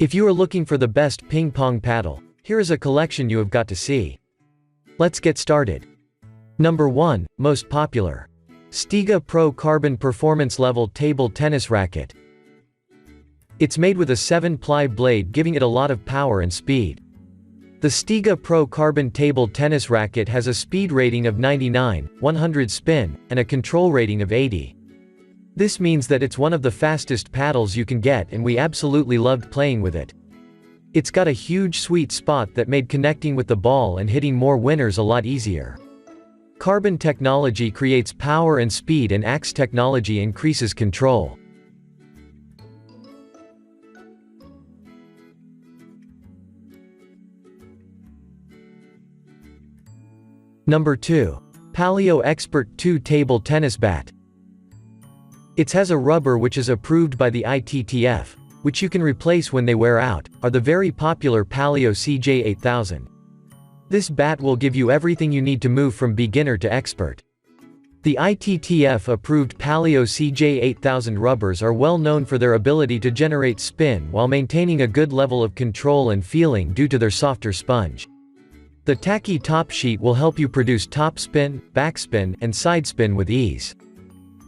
If you are looking for the best ping pong paddle, here is a collection you have got to see. Let's get started. Number 1, most popular. STIGA Pro Carbon Performance Level Table Tennis Racket. It's made with a 7-ply blade, giving it a lot of power and speed. The STIGA Pro Carbon Table Tennis Racket has a speed rating of 99, 100 spin, and a control rating of 80. This means that it's one of the fastest paddles you can get, and we absolutely loved playing with it. It's got a huge sweet spot that made connecting with the ball and hitting more winners a lot easier. Carbon technology creates power and speed, and Axe technology increases control. Number 2. Palio Expert 2 Table Tennis Bat. It has a rubber which is approved by the ITTF, which you can replace when they wear out, are the very popular Palio CJ8000. This bat will give you everything you need to move from beginner to expert. The ITTF-approved Palio CJ8000 rubbers are well known for their ability to generate spin while maintaining a good level of control and feeling due to their softer sponge. The tacky top sheet will help you produce topspin, backspin, and sidespin with ease.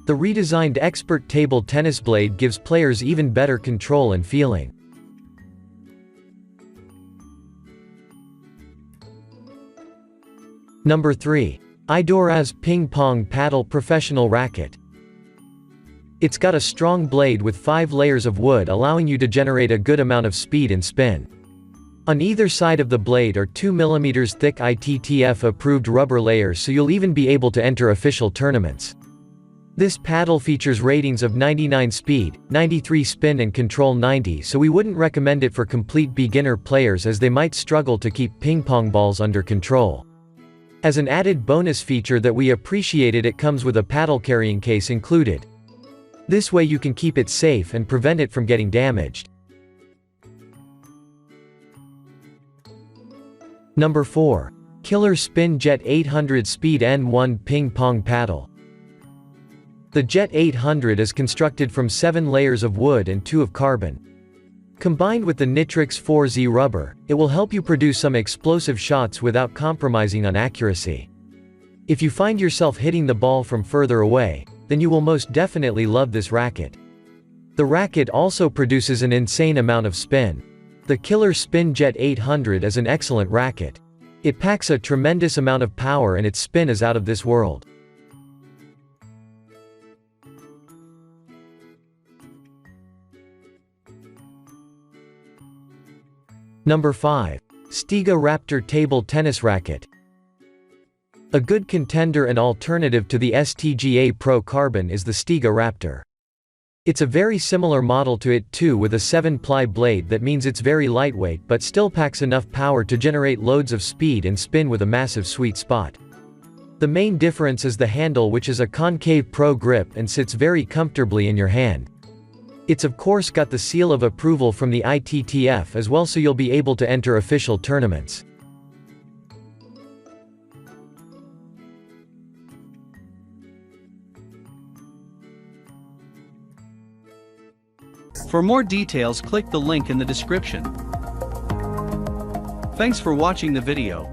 The redesigned Expert Table Tennis Blade gives players even better control and feeling. Number 3. Idoraz Ping Pong Paddle Professional Racket. It's got a strong blade with 5 layers of wood, allowing you to generate a good amount of speed and spin. On either side of the blade are 2 mm thick ITTF-approved rubber layers, so you'll even be able to enter official tournaments. This paddle features ratings of 99 speed, 93 spin and control 90, so we wouldn't recommend it for complete beginner players as they might struggle to keep ping pong balls under control. As an added bonus feature that we appreciated, it comes with a paddle carrying case included. This way you can keep it safe and prevent it from getting damaged. Number 4. Killerspin Jet 800 Speed N1 Ping Pong Paddle. The Jet 800 is constructed from 7 layers of wood and 2 of carbon. Combined with the Nitrix 4Z rubber, it will help you produce some explosive shots without compromising on accuracy. If you find yourself hitting the ball from further away, then you will most definitely love this racket. The racket also produces an insane amount of spin. The Killerspin Jet 800 is an excellent racket. It packs a tremendous amount of power and its spin is out of this world. Number 5. STIGA Raptor Table Tennis Racket. A good contender and alternative to the STIGA Pro Carbon is the STIGA Raptor. It's a very similar model to it too, with a 7-ply blade. That means it's very lightweight but still packs enough power to generate loads of speed and spin with a massive sweet spot. The main difference is the handle, which is a concave pro grip and sits very comfortably in your hand. It's of course got the seal of approval from the ITTF as well, so you'll be able to enter official tournaments. For more details, click the link in the description. Thanks for watching the video.